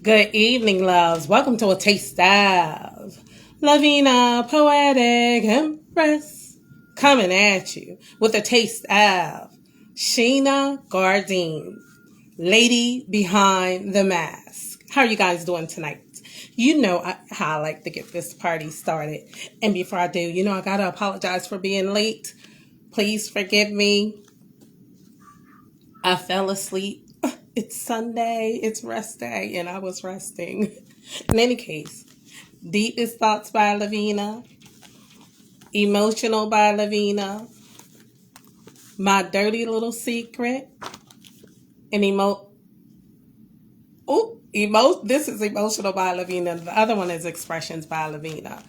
Good evening, loves. Welcome to a taste of Lavina, Poetic, Empress, coming at you with a taste of Shana, Gourdine, lady behind the mask. How are you guys doing tonight? You know how I like to get this party started. And before I do, I got to apologize for being late. Please forgive me. I fell asleep. It's Sunday, it's rest day, and I was resting. In any case, Deepest Thoughts by Lavina, Emotional by Lavina, My Dirty Little Secret, and this is Emotional by Lavina. The other one is Expressions by Lavina,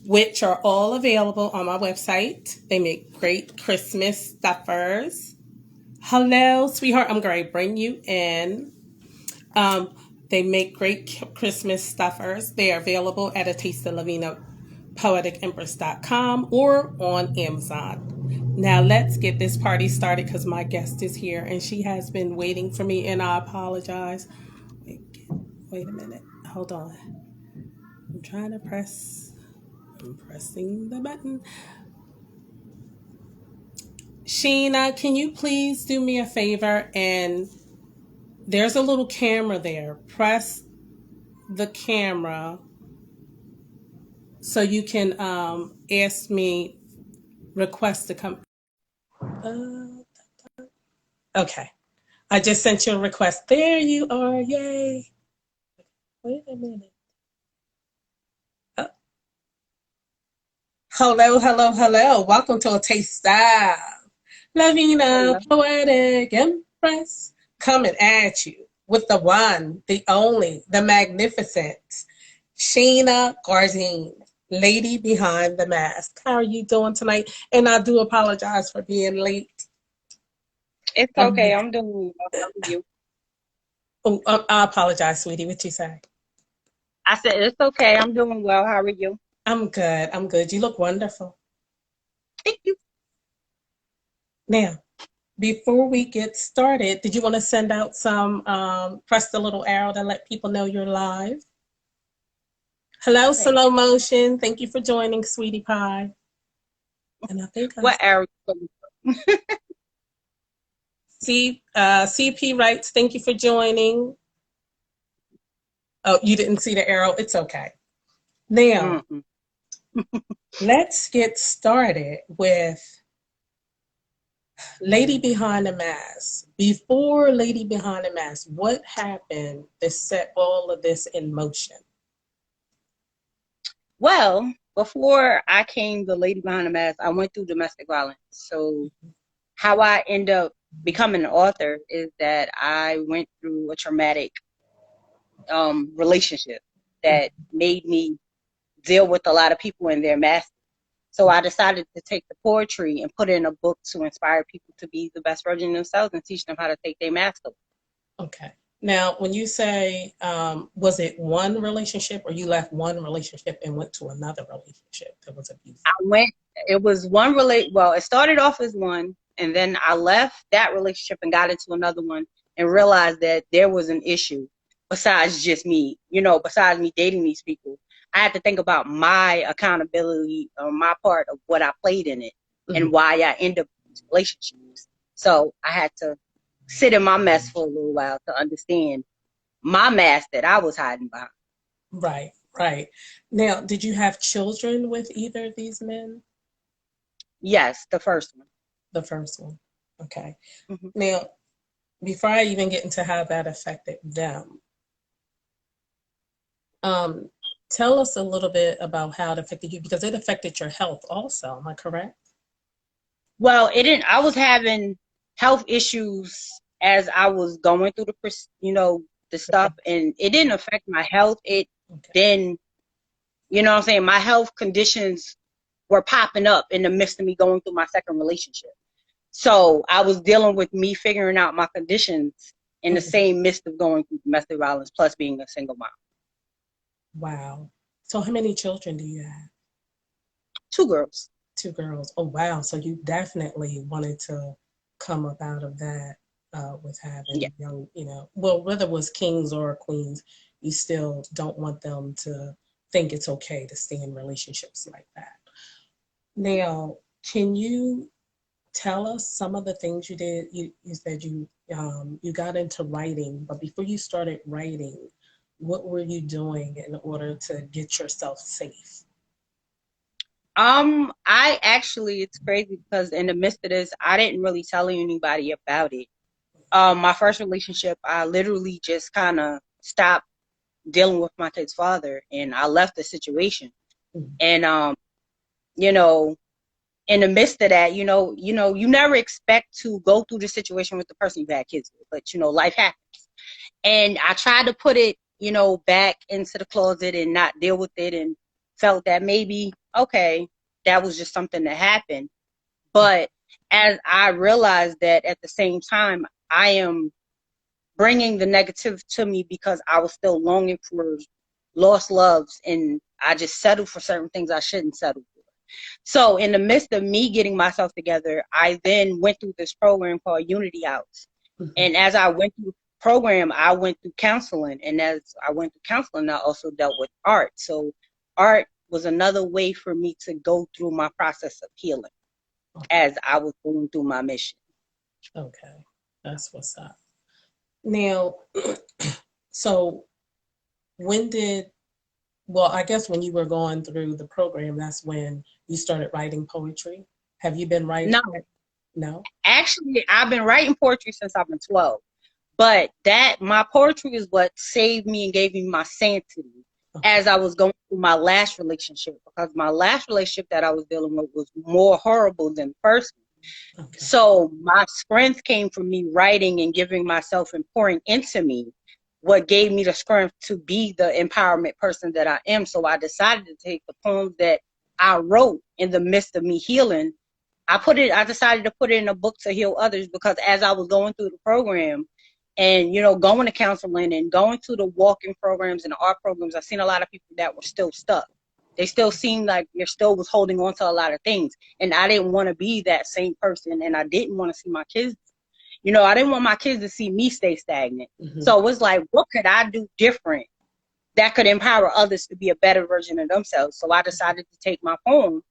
which are all available on my website. They make great Christmas stuffers. Hello, sweetheart. I'm going to bring you in. They make great Christmas stuffers. They are available at a taste of Lavina, poeticempress.com or on Amazon. Now let's get this party started because my guest is here and she has been waiting for me, and I apologize. Wait a minute. Hold on. I'm pressing the button. Sheena, can you please do me a favor? And there's a little camera there. Press the camera so you can ask me request to come. Okay. I just sent you a request. There you are. Yay. Wait a minute. Uh, hello. Welcome to a taste of Lavina, Hello. Poetic, Empress, coming at you with the one, the only, the magnificent Shana Gourdine, lady behind the mask. How are you doing tonight? And I do apologize for being late. It's Um, okay. I'm doing well. How are you? I apologize, sweetie. What you say? I said it's okay. I'm doing well. How are you? I'm good. I'm good. You look wonderful. Thank you. Now, before we get started, did you want to send out press the little arrow to let people know you're live? Hello, Okay. slow motion. Thank you for joining, sweetie pie. And I think I What area? see CP writes, thank you for joining. Oh, you didn't see the arrow. It's okay. Now, Mm-mm. let's get started with Lady Behind the Mask. Before Lady Behind the Mask, what happened to set all of this in motion? Well, before I came the lady behind the mask, I went through domestic violence. So how I end up becoming an author is that I went through a traumatic relationship that made me deal with a lot of people in their masks. So I decided to take the poetry and put it in a book to inspire people to be the best version of themselves and teach them how to take their mask off. Okay. Now, when you say, was it one relationship or you left one relationship and went to another relationship that was abusive? I went, it was one well, it started off as one, and then I left that relationship and got into another one and realized that there was an issue besides just me, besides me dating these people. I had to think about my accountability on my part of what I played in it Mm-hmm. and why I end up in these relationships. So I had to sit in my mess for a little while to understand my mask that I was hiding behind. Right, right. Now, did you have children with either of these men? Yes, the first one. The first one. Okay. Mhm. Now, before I even get into how that affected them, um, tell us a little bit about how it affected you because it affected your health also. Am I correct? Well, it didn't. I was having health issues as I was going through the Okay. stuff, and it didn't affect my health. It Okay. then, what I'm saying, my health conditions were popping up in the midst of me going through my second relationship. So I was dealing with me figuring out my conditions in the Mhm. same midst of going through domestic violence, plus being a single mom. Wow. So, how many children do you have? Two girls. Two girls. Oh, wow. So you definitely wanted to come up out of that with Yeah. having young, well, whether it was kings or queens, you still don't want them to think it's okay to stay in relationships like that. Now, can you tell us some of the things you did? You said you got into writing, but before you started writing, what were you doing in order to get yourself safe? I actually, it's crazy because in the midst of this, I didn't really tell anybody about it. My first relationship, I literally just kind of stopped dealing with my kid's father, and I left the situation. Mhm. And you know, in the midst of that, you never expect to go through the situation with the person you had kids with, but life happens. And I tried to put it, back into the closet and not deal with it, and felt that maybe, okay, that was just something that happened. But as I realized that at the same time, I am bringing the negative to me because I was still longing for lost loves, and I just settled for certain things I shouldn't settle for. So in the midst of me getting myself together, I then went through this program called Unity House. Mhm. And as I went through the program, I went through counseling. And as I went through counseling, I also dealt with art. So art was another way for me to go through my process of healing as I was going through my mission. Okay, that's what's up. Now, so when did, well, I guess when you were going through the program, that's when you started writing poetry. Have you been writing? No, No? actually, I've been writing poetry since I've been 12. But that my poetry is what saved me and gave me my sanity Okay. as I was going through my last relationship, because my last relationship that I was dealing with was more horrible than the first one. Okay. So my strength came from me writing and giving myself and pouring into me, what gave me the strength to be the empowerment person that I am. So I decided to take the poems that I wrote in the midst of me healing. I decided to put it in a book to heal others, because as I was going through the program and, going to counseling and going to the walking programs and the art programs, I've seen a lot of people that were still stuck. They still seemed like they still was holding on to a lot of things. And I didn't want to be that same person. And I didn't want to see my kids, I didn't want my kids to see me stay stagnant. Hmm. So it was like, what could I do different that could empower others to be a better version of themselves? So I decided to take my poem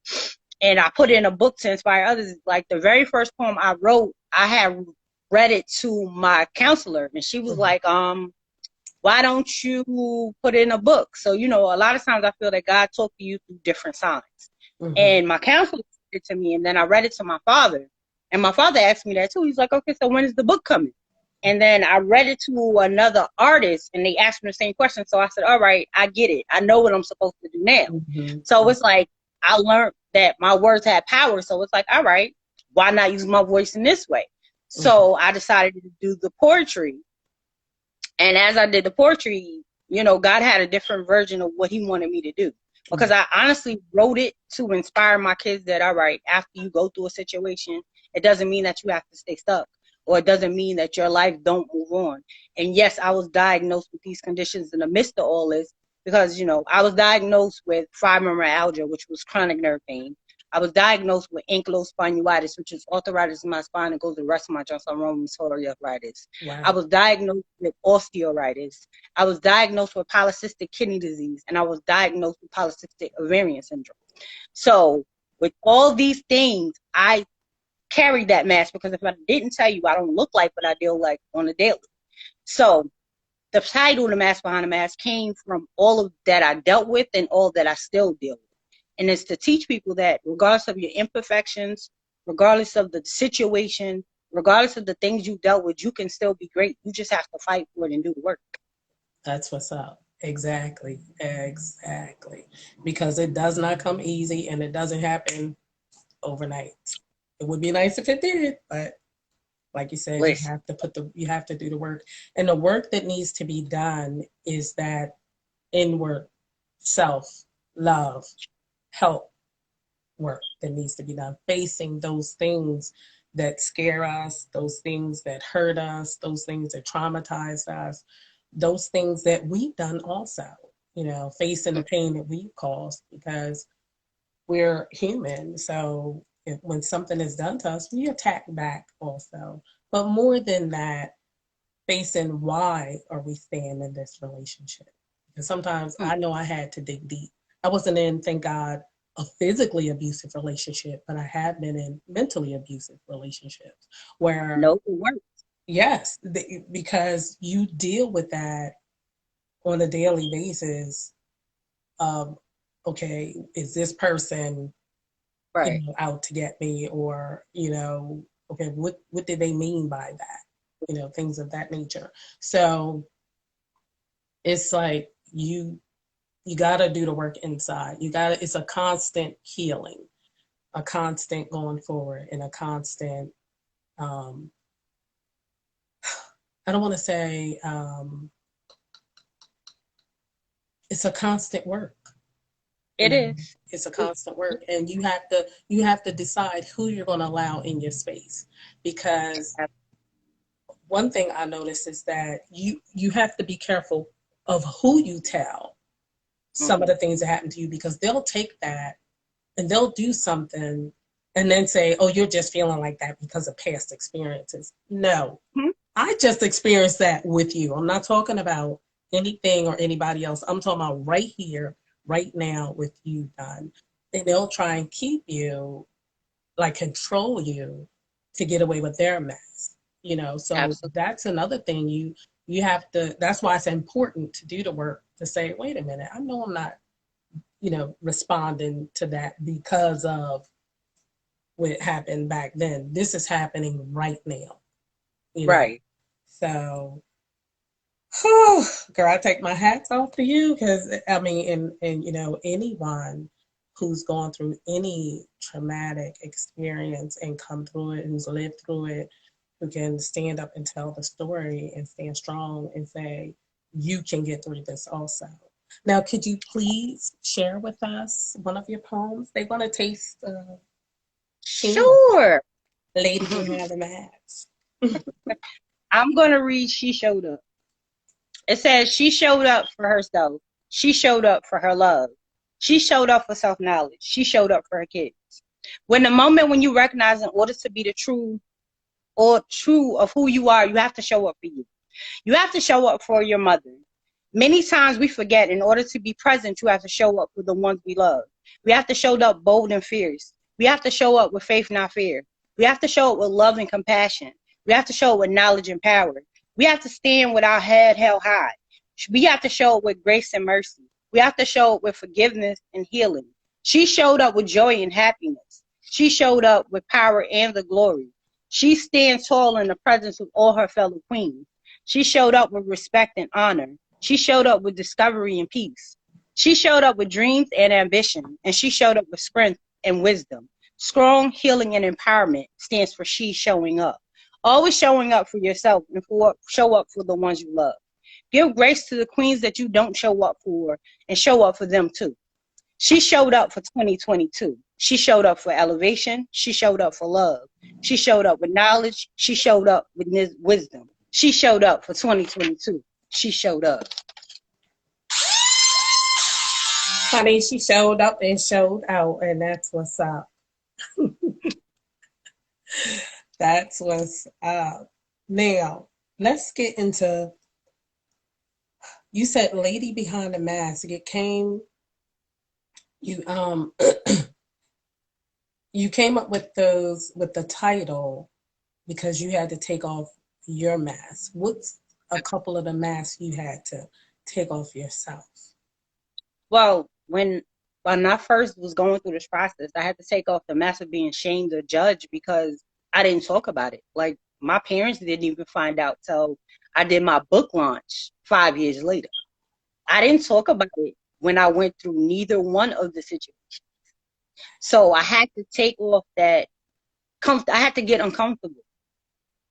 and I put it in a book to inspire others. Like the very first poem I wrote, I had read it to my counselor, and she was Hmm. like, why don't you put it in a book? So, a lot of times I feel that God talked to you through different signs. Hmm. And my counselor said it to me, and then I read it to my father. And my father asked me that too. He's like, okay, so when is the book coming? And then I read it to another artist, and they asked me the same question. So I said, all right, I get it. I know what I'm supposed to do now. Hmm. So it's like, I learned that my words had power. So it's like, all right, why not use my voice in this way? Hmm. So I decided to do the poetry. And as I did the poetry, God had a different version of what he wanted me to do. Because I honestly wrote it to inspire my kids that, all right, after you go through a situation, it doesn't mean that you have to stay stuck, or it doesn't mean that your life don't move on. And yes, I was diagnosed with these conditions in the midst of all this, because, I was diagnosed with fibromyalgia, which was chronic nerve pain. I was diagnosed with ankylosing spondylitis, which is arthritis in my spine and goes to the rest of my joints, on rheumatoid arthritis. I Wow. was diagnosed with osteoarthritis. I was diagnosed with polycystic kidney disease, and I was diagnosed with polycystic ovarian syndrome. So with all these things, I carried that mask, because if I didn't tell you, I don't look like what I deal like on a daily. So the title, The Mask Behind the Mask, came from all of that I dealt with and all that I still deal with. And it's to teach people that regardless of your imperfections, regardless of the situation, regardless of the things you dealt with, you can still be great. You just have to fight for it and do the work. That's what's up. Exactly. Exactly. Because it does not come easy and it doesn't happen overnight. It would be nice if it did, but like you said, Listen, you have to do the work. And the work that needs to be done is that inward self love, help work that needs to be done. Facing those things that scare us, those things that hurt us, those things that traumatize us, those things that we've done also, facing the pain that we've caused, because we're human. So when something is done to us, we attack back also. But more than that, facing why are we staying in this relationship. And sometimes Mm. I know I had to dig deep. I wasn't in, thank God, a physically abusive relationship, but I have been in mentally abusive relationships where, No, it works. yes, because you deal with that on a daily basis of, okay, is this person, Right. out to get me, or, okay, what did they mean by that? Things of that nature. So it's like you got to do the work inside. It's a constant healing, a constant going forward, and a constant, um, I don't want to say, it's a constant work. You It know, is. it's a constant work, and you have to decide who you're going to allow in your space, because one thing I noticed is that you have to be careful of who you tell some of Mm-hmm. the things that happen to you, because they'll take that and they'll do something and then say, oh, you're just feeling like that because of past experiences. No, I just experienced that with you. I'm not talking about anything or anybody else. I'm talking about right here, right now with you, Don. And they'll try and keep you, like control you, to get away with their mess. So Absolutely. that's another thing you have to. That's why it's important to do the work to say, wait a minute, I know I'm not, responding to that because of what happened back then. This is happening right now, you know. Right. So, whew, girl, I take my hats off to you, because I mean, and anyone who's gone through any traumatic experience and come through it, who's lived through it, who can stand up and tell the story and stand strong and say, you can get through this also. Now, could you please share with us one of your poems? They want to taste Shana, Sure. Lady Behind the Mask. I'm gonna read She Showed Up. It says she showed up for herself. She showed up for her love. She showed up for self-knowledge. She showed up for her kids. When the moment when you recognize in order to be the true of who you are, you have to show up for you. You have to show up for your mother. Many times we forget in order to be present, you have to show up for the ones we love. We have to show up bold and fierce. We have to show up with faith, not fear. We have to show up with love and compassion. We have to show up with knowledge and power. We have to stand with our head held high. We have to show up with grace and mercy. We have to show up with forgiveness and healing. She showed up with joy and happiness. She showed up with power and the glory. She stands tall in the presence of all her fellow queens. She showed up with respect and honor. She showed up with discovery and peace. She showed up with dreams and ambition, and she showed up with strength and wisdom. Strong, healing, and empowerment stands for she showing up. Always showing up for yourself and show up for the ones you love. Give grace to the queens that you don't show up for, and show up for them too. She showed up for 2022. She showed up for elevation. She showed up for love. She showed up with knowledge. She showed up with wisdom. She showed up for 2022. She showed up. Honey, she showed up and showed out, and that's what's up. That's what's up. Now, let's get into, you said Lady Behind the Mask. It came, you you came up with the title because you had to take off your mask. What's a couple of the masks you had to take off yourself? Well, when I first was going through this process, I had to take off the mask of being shamed or judged because I didn't talk about it. Like my parents didn't even find out till I did my book launch 5 years later. I didn't talk about it when I went through neither one of the situations. So I had to take off that I had to get uncomfortable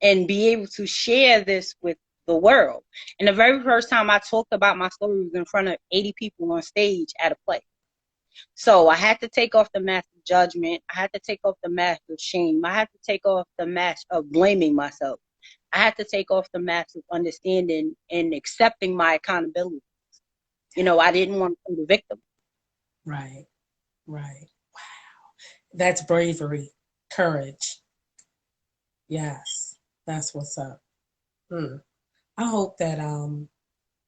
and be able to share this with the world. And the very first time I talked about my story was in front of 80 people on stage at a play. So I had to take off the mask of judgment. I had to take off the mask of shame. I had to take off the mask of blaming myself. I had to take off the mask of understanding and accepting my accountability. I didn't want to be the victim. Right, right. That's bravery, courage. Yes, that's what's up. Hmm. I hope that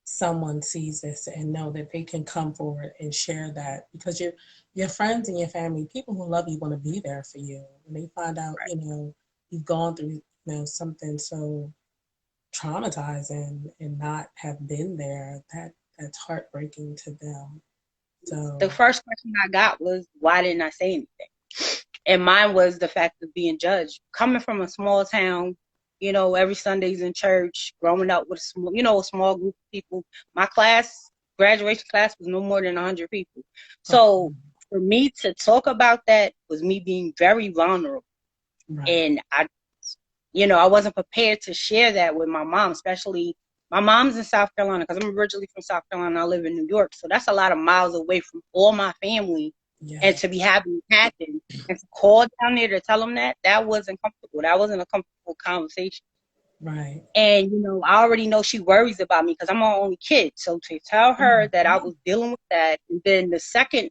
someone sees this and know that they can come forward and share that, because your friends and your family, people who love you, want to be there for you. When they find out, you've gone through, something so traumatizing and not have been there, that's heartbreaking to them. The So first question I got was, why didn't I say anything? And mine was the fact of being judged. Coming from a small town, every Sunday's in church, growing up with a small group of people. My graduation class was no more than 100 people. okay, So for me to talk about that was me being very vulnerable. right, And I wasn't prepared to share that with my mom, especially my mom's in South Carolina, because I'm originally from South Carolina. I live in New York. So that's a lot of miles away from all my family. And yeah, to be having it happen and to call down there to tell them that wasn't comfortable. That wasn't a comfortable conversation. right. And, I already know she worries about me because I'm her only kid. So to tell her that I Mhm. was dealing with that, and then the second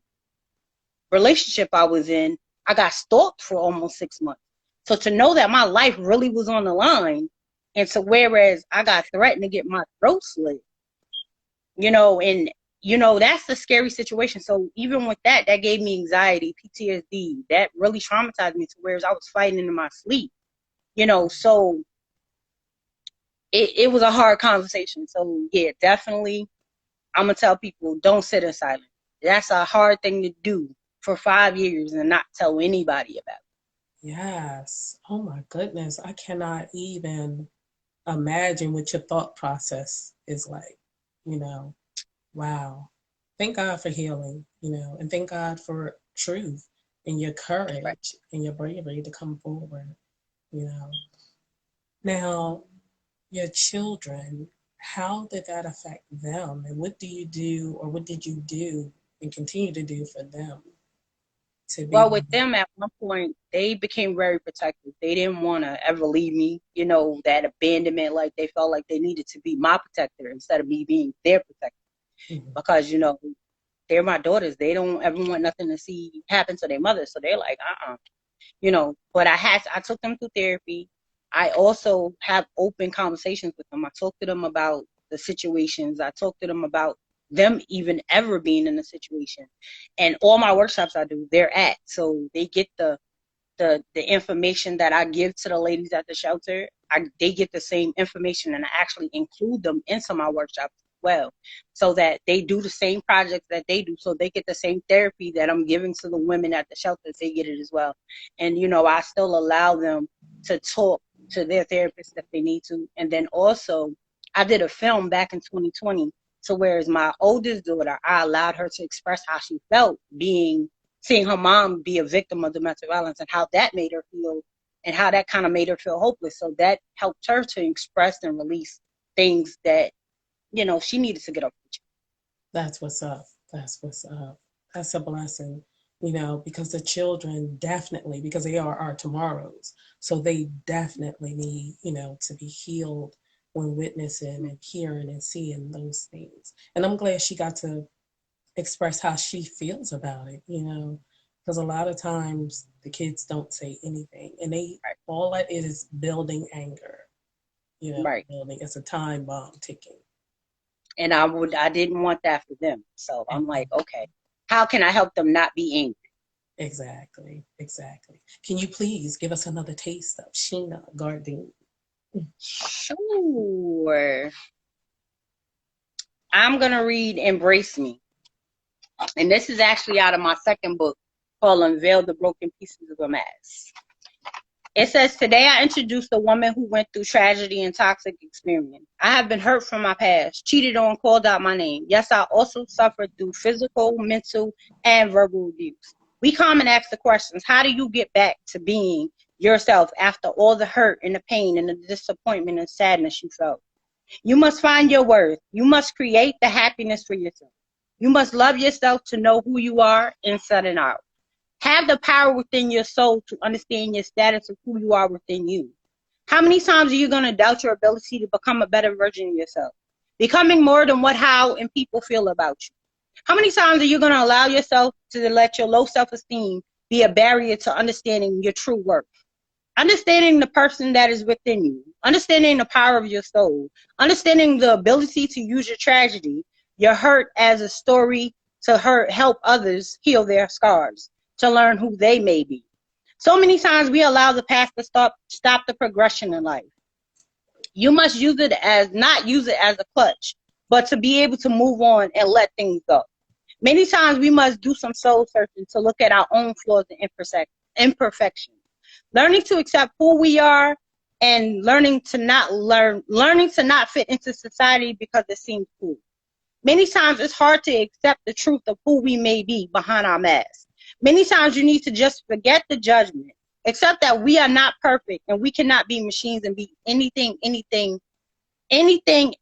relationship I was in, I got stalked for almost 6 months. So to know that my life really was on the line, and so whereas I got threatened to get my throat slit, and that's the scary situation. So even with that gave me anxiety, PTSD. That really traumatized me to whereas I was fighting in my sleep. So it was a hard conversation. So yeah, definitely I'm gonna tell people, don't sit in silence. That's a hard thing to do for 5 years and not tell anybody about it. Yes. Oh my goodness. I cannot even imagine what your thought process is like. You know, wow. Thank God for healing, and thank God for truth and your Right. courage and your bravery to come forward, you know. Now, your children, how did that affect them? And what do you do, or what did you do and continue to do for them to be? Well, with them at one point, they became very protective. They didn't want to ever leave me. That abandonment, like they felt like they needed to be my protector instead of me being their protector. Mhm. Because, they're my daughters. They don't ever want nothing to see happen to their mother. So they're like, but I took them through therapy. I also have open conversations with them. I talk to them about the situations. I talk to them about them even ever being in a situation. And all my workshops I do, they're at. So they get the information that I give to the ladies at the shelter. They get the same information, and I actually include them into my workshops as well, so that they do the same projects that they do, so they get the same therapy that I'm giving to the women at the shelters. They get it as well. And I still allow them to talk to their therapist if they need to. And then also, I did a film back in 2020. So whereas my oldest daughter, I allowed her to express how she felt seeing her mom be a victim of domestic violence, and how that made her feel, and how that kind of made her feel hopeless. So that helped her to express and release things that, she needed to get up. That's what's up. That's what's up. That's a blessing, because the children definitely, because they are our tomorrows. So they definitely need, to be healed when witnessing and hearing and seeing those things. And I'm glad she got to express how she feels about it, because a lot of times the kids don't say anything, and Right. all that is building anger, Right. building. It's a time bomb ticking. And I didn't want that for them. So I'm like, okay, how can I help them not be angry? Exactly, exactly. Can you please give us another taste of Sheena Gourdine? Sure. I'm going to read Embrace Me. And this is actually out of my second book called Unveil the Broken Pieces of a Mask. It says, today I introduced a woman who went through tragedy and toxic experience. I have been hurt from my past, cheated on, called out my name. Yes, I also suffered through physical, mental, and verbal abuse. We come and ask the questions, how do you get back to being yourself after all the hurt and the pain and the disappointment and sadness you felt? You must find your worth. You must create the happiness for yourself. You must love yourself to know who you are inside and out. Have the power within your soul to understand your status of who you are within you. How many times are you going to doubt your ability to become a better version of yourself? Becoming more than how and people feel about you. How many times are you going to allow yourself to let your low self-esteem be a barrier to understanding your true worth? Understanding the person that is within you. understanding the power of your soul, understanding the ability to use your tragedy, your hurt as a story to help others heal their scars, to learn who they may be. So many times we allow the past to stop the progression in life. You must not use it as a clutch, but to be able to move on and let things go. Many times we must do some soul searching to look at our own flaws and imperfections. Learning to accept who we are and learning to not fit into society because it seems cool. Many times it's hard to accept the truth of who we may be behind our mask. Many times you need to just forget the judgment, accept that we are not perfect and we cannot be machines and be anything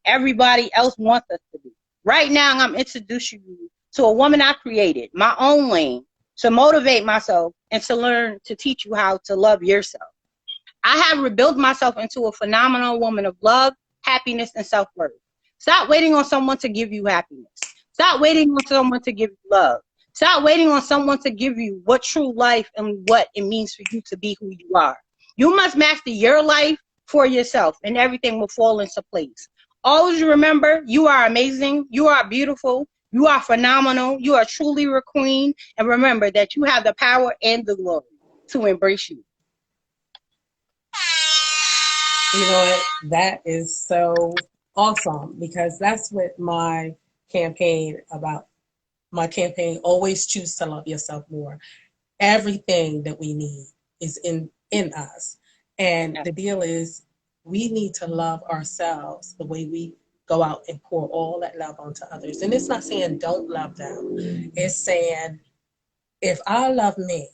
everybody else wants us to be. Right now, I'm introducing you to a woman I created, my own lane, to motivate myself and to learn to teach you how to love yourself. I have rebuilt myself into a phenomenal woman of love, happiness, and self-worth. Stop waiting on someone to give you happiness. Stop waiting on someone to give you love. Stop waiting on someone to give you what true life and what it means for you to be who you are. You must master your life for yourself and everything will fall into place. Always remember, you are amazing. You are beautiful. You are phenomenal. You are truly a queen. And remember that you have the power and the glory to embrace you. You know what? That is so awesome because that's what my campaign about. My campaign, always choose to love yourself more. Everything that we need is in us. And the deal is we need to love ourselves the way we go out and pour all that love onto others. And it's not saying don't love them. It's saying if I love me,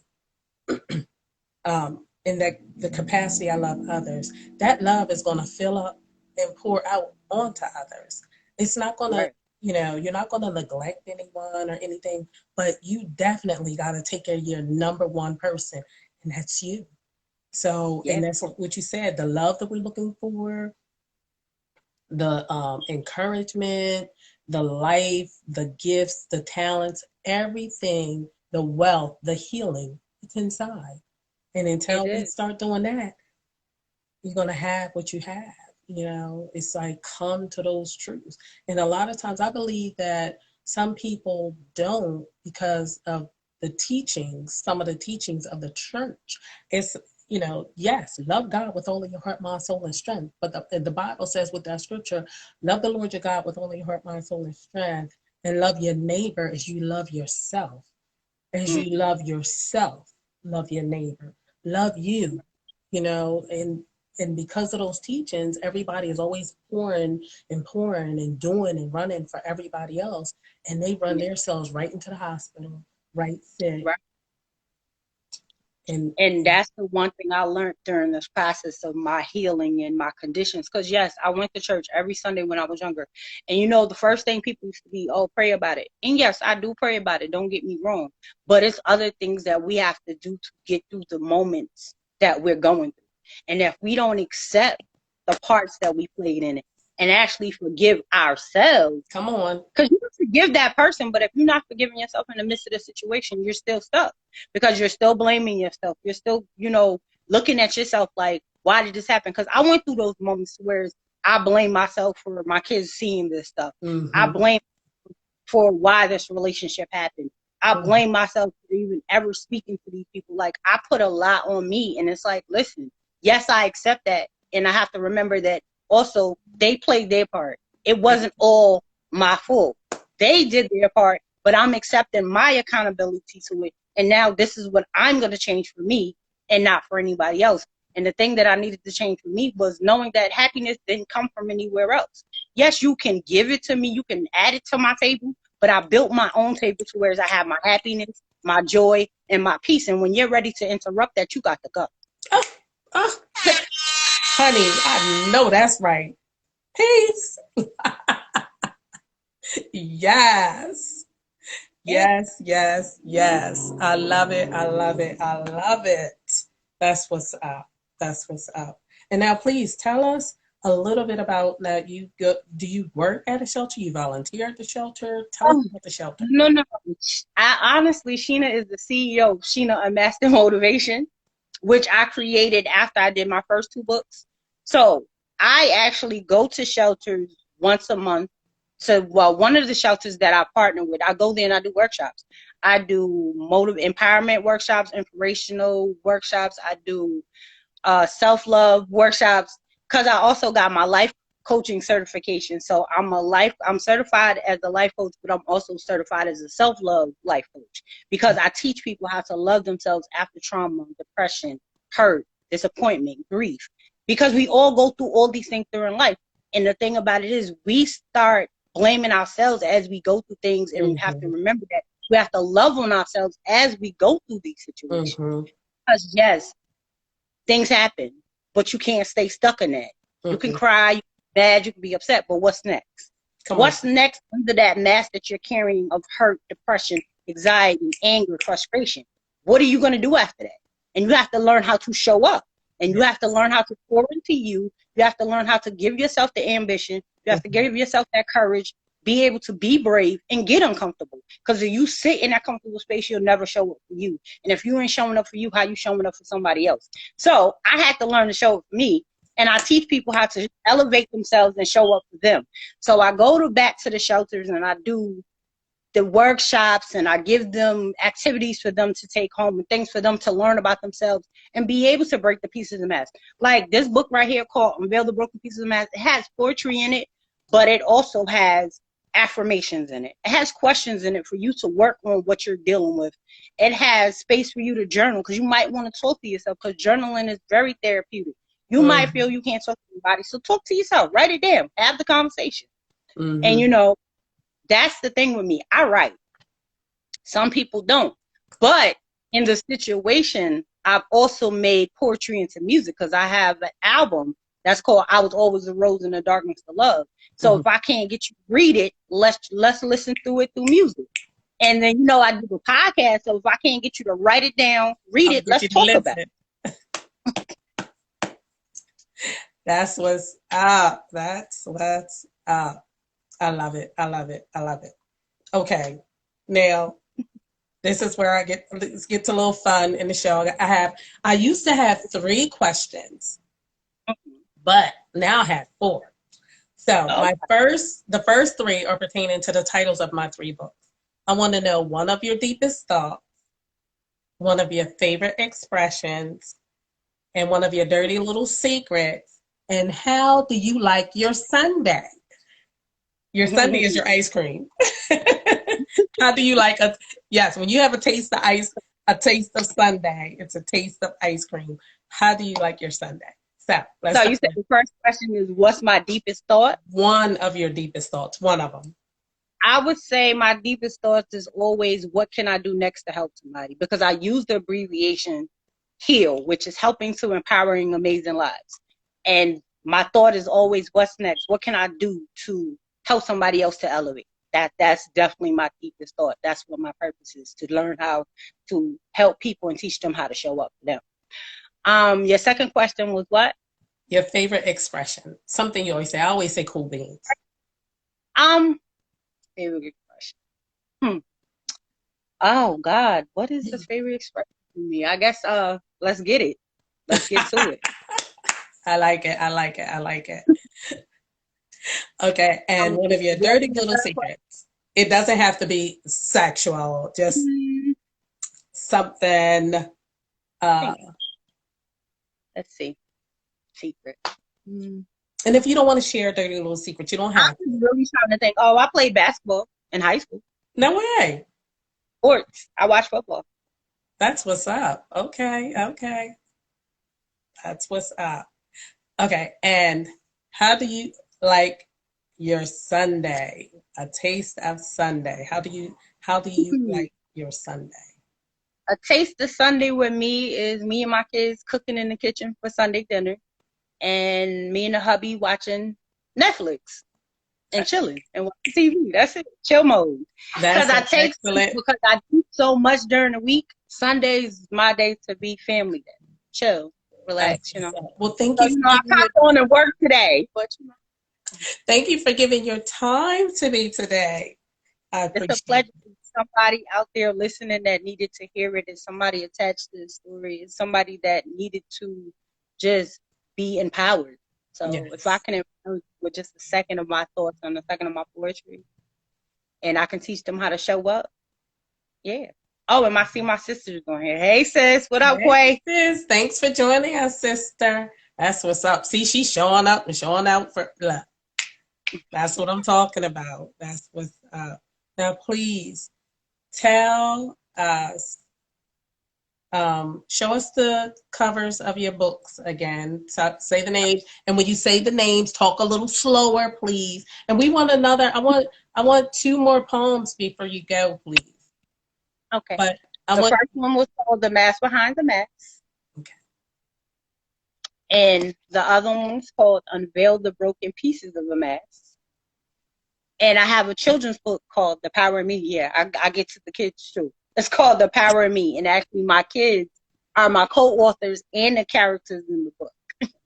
in the capacity I love others, that love is going to fill up and pour out onto others. It's not going to, you're not going to neglect anyone or anything, but you definitely got to take care of your number one person, and that's you. So, and that's what you said, the love that we're looking for, the encouragement, the life, the gifts, the talents, everything, the wealth, the healing, it's inside. And until we start doing that, you're going to have what you have. It's like come to those truths. And a lot of times I believe that some people don't because of some of the teachings of the church. It's, yes, love God with all of your heart, mind, soul, and strength. But the Bible says with that scripture, love the Lord your God with all of your heart, mind, soul, and strength, and love your neighbor as you love yourself. As you love yourself, love your neighbor. Love you, and because of those teachings, everybody is always pouring and doing and running for everybody else, and they run themselves right into the hospital, right sick. Right. And that's the one thing I learned during this process of my healing and my conditions. Because yes, I went to church every Sunday when I was younger, and the first thing people used to be, pray about it. And yes, I do pray about it. Don't get me wrong, but it's other things that we have to do to get through the moments that we're going through. And if we don't accept the parts that we played in it and actually forgive ourselves, come on, because you can forgive that person, but if you're not forgiving yourself in the midst of the situation, you're still stuck because you're still blaming yourself. You're still, looking at yourself like, why did this happen? Because I went through those moments where I blame myself for my kids seeing this stuff. Mm-hmm. I blame for why this relationship happened. I blame myself for even ever speaking to these people. Like, I put a lot on me, and it's like, listen, yes, I accept that, and I have to remember that also they played their part. It wasn't all my fault. They did their part, but I'm accepting my accountability to it. And now this is what I'm going to change for me and not for anybody else. And the thing that I needed to change for me was knowing that happiness didn't come from anywhere else. Yes, you can give it to me. You can add it to my table, but I built my own table to where I have my happiness, my joy, and my peace. And when you're ready to interrupt that, you got to go. Honey, I know that's right. Peace. Yes. I love it. That's what's up. And now please tell us a little bit about that. Do you work at a shelter? You volunteer at the shelter? Tell us about the shelter. No. Honestly, Shana is the CEO of Shana Unmasked Motivation, which I created after I did my first 2 books. So I actually go to shelters once a month. So, well, one of the shelters that I partner with, I go there and I do workshops. I do empowerment workshops, inspirational workshops. I do self-love workshops, because I also got my life coaching certification. So I'm certified as a life coach, but I'm also certified as a self-love life coach, because I teach people how to love themselves after trauma, depression, hurt, disappointment, grief, because we all go through all these things during life. And the thing about it is, we start blaming ourselves as we go through things, and we have to remember that we have to love on ourselves as we go through these situations. Because yes, things happen, but you can't stay stuck in that. You can cry, you can be mad, you can be upset, but what's next? What's next under that mask that you're carrying of hurt, depression, anxiety, anger, frustration? What are you going to do after that? And you have to learn how to show up. And you have to learn how to pour into you. You have to learn how to give yourself the ambition. You have to give yourself that courage, be able to be brave and get uncomfortable. Because if you sit in that comfortable space, you'll never show up for you. And if you ain't showing up for you, how you showing up for somebody else? So I had to learn to show up for me. And I teach people how to elevate themselves and show up for them. So I go back to the shelters and I do the workshops, and I give them activities for them to take home and things for them to learn about themselves and be able to break the pieces of the mask. Like this book right here called Unveil the Broken Pieces of the Mask. It has poetry in it, but it also has affirmations in it. It has questions in it for you to work on what you're dealing with. It has space for you to journal, because you might want to talk to yourself, because journaling is very therapeutic. You might feel you can't talk to anybody, so talk to yourself. Write it down. Have the conversation. And you know, that's the thing with me. I write. Some people don't. But in the situation, I've also made poetry into music, because I have an album that's called I Was Always a Rose in the Darkness to Love. So if I can't get you to read it, let's listen through it through music. And then, you know, I do a podcast. So if I can't get you to write it down, read it, let's talk about it. That's what's up. That's what's up. I love it. I love it. I love it. Okay. Now, this is where let's get to a little fun in the show. I used to have 3 questions, but now I have 4. So the first 3 are pertaining to the titles of my 3 books. I want to know one of your deepest thoughts, one of your favorite expressions, and one of your dirty little secrets. And how do you like your sundae? Your sundae is your ice cream. How do you like when you have a taste of sundae, it's a taste of ice cream. How do you like your sundae? So you said the first question is, what's my deepest thought? One of your deepest thoughts, one of them. I would say my deepest thoughts is always, what can I do next to help somebody? Because I use the abbreviation HEAL, which is helping to empowering amazing lives. And my thought is always, what's next? What can I do to help somebody else to elevate? That's definitely my deepest thought. That's what my purpose is, to learn how to help people and teach them how to show up for them. Your second question was what? Your favorite expression. Something you always say. I always say cool beans. Favorite expression. Oh God, what is the favorite expression for me? I guess let's get it. Let's get to it. I like it. I like it. I like it. Okay, and one of your dirty little secrets. It doesn't have to be sexual, just something. Let's see. Secret. And if you don't want to share a dirty little secret, you don't have to. I'm really trying to think. Oh, I played basketball in high school. No way. Sports. I watch football. That's what's up. Okay. That's what's up. Okay, and how do you like your sundae? A taste of sundae. How do you like your sundae? A taste of Sunday with me is me and my kids cooking in the kitchen for Sunday dinner, and me and the hubby watching Netflix and chilling and watching TV. That's it. Chill mode. Because I do so much during the week. Sundays is my day to be family day. Chill, relax. Well, thank you. I popped on and work today, but thank you for giving your time to me today. It's a pleasure. Somebody out there listening that needed to hear it, is somebody attached to the story, is somebody that needed to just be empowered. So if I Yes. can influence with just a second of my thoughts and a second of my poetry, and I can teach them how to show up, yeah. Oh, and I see my sister's on here. Hey, sis, what up, Hey, Quay? sis. Thanks for joining us, sister. That's what's up. See, she's showing up and showing out for love. That's what I'm talking about. That's what's up. Now, please tell us, show us the covers of your books again. So, say the names, and when you say the names, talk a little slower, please. And we want another. I want two more poems before you go, please. Okay. But I The want. first one was called The Mask Behind the Mask. Okay. And the other one was called Unveil the Broken Pieces of the Mask. And I have a children's book called The Power of Me. Yeah, I get to the kids too. It's called The Power of Me. And actually, my kids are my co-authors and the characters in the book.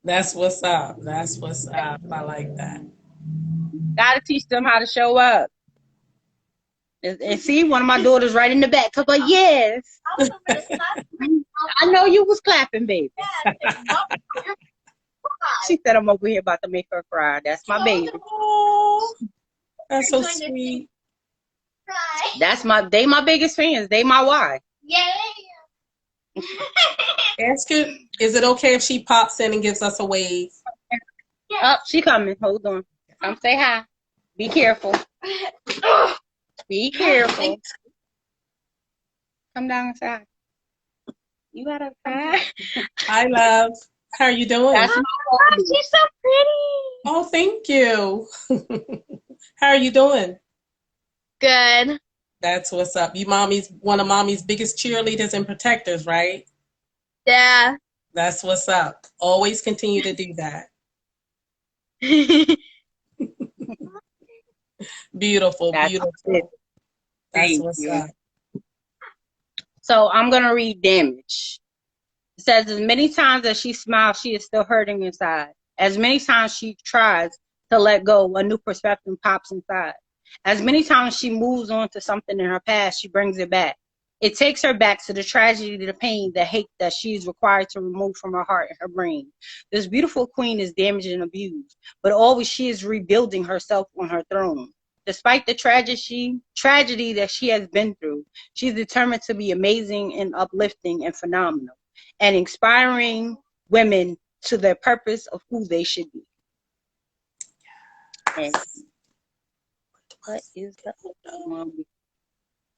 That's what's up. That's what's up. I like that. Gotta teach them how to show up. And see, one of my daughters right in the back. Cause like, yes. I know you was clapping, baby. She said I'm over here about to make her cry. That's my baby. Oh, that's so sweet. They my biggest fans. They my why. Ask her, is it okay if she pops in and gives us a wave? Oh, she coming. Hold on. Come say hi. Be careful. Be careful. Come down and say hi. You gotta cry. Hi, love. How are you doing? That's my why. She's so pretty. Oh, thank you. How are you doing? Good. That's what's up. You one of mommy's biggest cheerleaders and protectors, right? Yeah. That's what's up. Always continue to do that. Beautiful, beautiful. That's what's up. So I'm gonna read Damage. It says, as many times as she smiles, she is still hurting inside. As many times she tries to let go, a new perspective pops inside. As many times she moves on to something in her past, she brings it back. It takes her back to the tragedy, the pain, the hate that she is required to remove from her heart and her brain. This beautiful queen is damaged and abused, but always she is rebuilding herself on her throne. Despite the tragedy that she has been through, she's determined to be amazing and uplifting and phenomenal, and inspiring women to their purpose of who they should be. And what is the other one?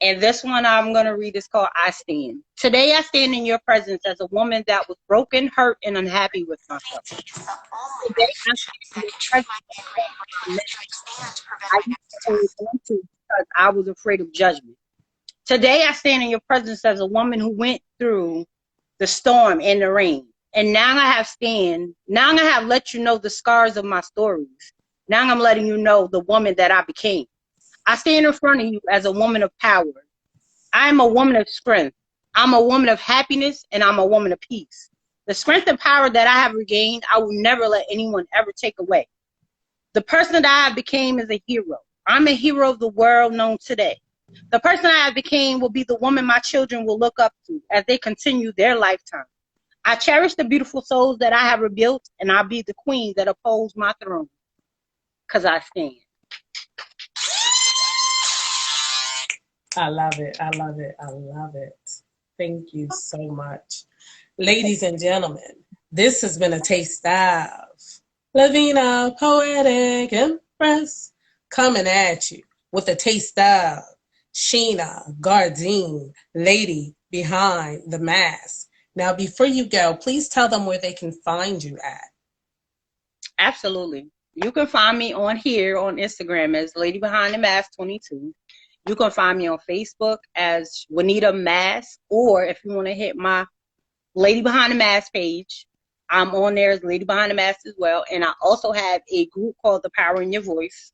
And this one I'm going to read is called I Stand. Today I stand in your presence as a woman that was broken, hurt, and unhappy with myself. Today I stand in your presence I used to hold on to because I was afraid of judgment. Today I stand in your presence as a woman who went through the storm and the rain. And now I have let you know the scars of my stories. Now I'm letting you know the woman that I became. I stand in front of you as a woman of power. I am a woman of strength. I'm a woman of happiness, and I'm a woman of peace. The strength and power that I have regained, I will never let anyone ever take away. The person that I became is a hero. I'm a hero of the world known today. The person I became will be the woman my children will look up to as they continue their lifetime. I cherish the beautiful souls that I have rebuilt, and I'll be the queen that upholds my throne. Because I stand. I love it. I love it. I love it. Thank you so much. Ladies and gentlemen, this has been a taste of Lavina, Poetic, Empress, coming at you with a taste of Shana, Gourdine, lady behind the mask. Now, before you go, please tell them where they can find you at. Absolutely. You can find me on here on Instagram as Lady Behind the Mask 22. You can find me on Facebook as Juanita Mask, or if you want to hit my Lady Behind the Mask page, I'm on there as Lady Behind the Mask as well. And I also have a group called The Power in Your Voice.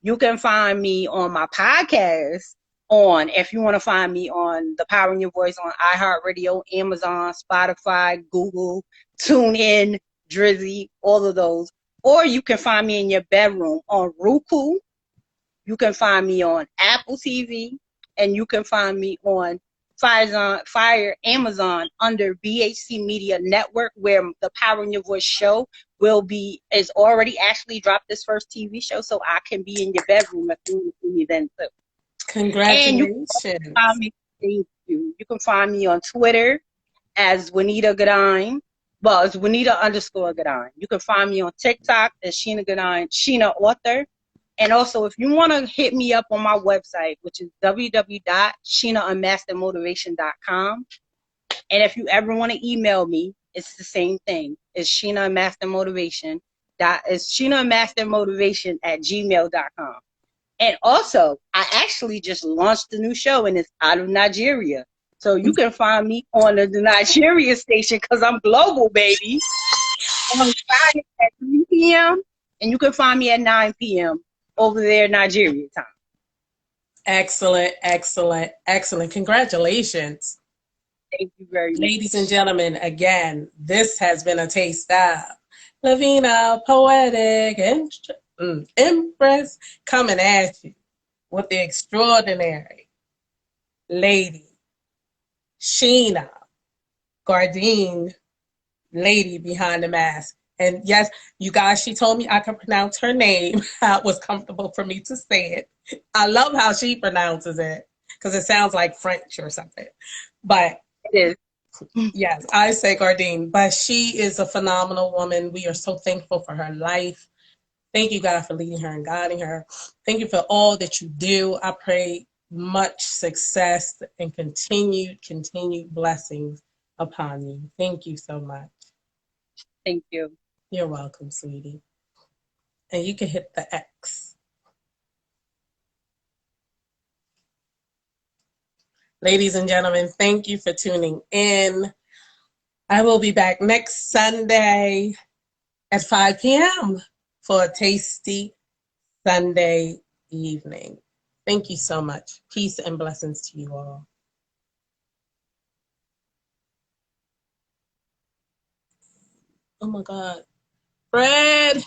You can find me on my podcast if you want to find me on The Power in Your Voice on iHeartRadio, Amazon, Spotify, Google, TuneIn, Drizzy, all of those. Or you can find me in your bedroom on Roku. You can find me on Apple TV, and you can find me on Amazon under BHC Media Network, where the Power in Your Voice show is already actually dropped this first TV show, so I can be in your bedroom if you want to see me then too. And you can Congratulations. find me. Thank you. You can find me on Twitter as Juanita Gourdine. Well, it's Juanita_Gourdine. You can find me on TikTok as Sheena Gourdine, Sheena Author. And also, if you want to hit me up on my website, which is www.sheenaunmastermotivation.com. And if you ever want to email me, it's the same thing. It's sheenaunmastermotivation. It's sheenaunmastermotivation@gmail.com. And also, I actually just launched a new show, and it's out of Nigeria. So you can find me on the Nigeria station because I'm global, baby. On Friday at 3 p.m. And you can find me at 9 p.m. over there, Nigeria time. Excellent, excellent, excellent. Congratulations. Thank you very much. Ladies and gentlemen, again, this has been a taste of Lavina, Poetic, and Empress coming at you with the extraordinary lady, Shana, Gourdine, lady behind the mask. And yes, you guys, she told me I could pronounce her name. It was comfortable for me to say it. I love how she pronounces it because it sounds like French or something. But it is. Yes, I say Gourdine, but she is a phenomenal woman. We are so thankful for her life. Thank you, God, for leading her and guiding her. Thank you for all that you do. I pray much success and continued blessings upon you. Thank you so much. Thank you. You're welcome, sweetie. And you can hit the X. Ladies and gentlemen, thank you for tuning in. I will be back next Sunday at 5 p.m. for a tasty Sunday evening. Thank you so much. Peace and blessings to you all. Oh my God. Fred!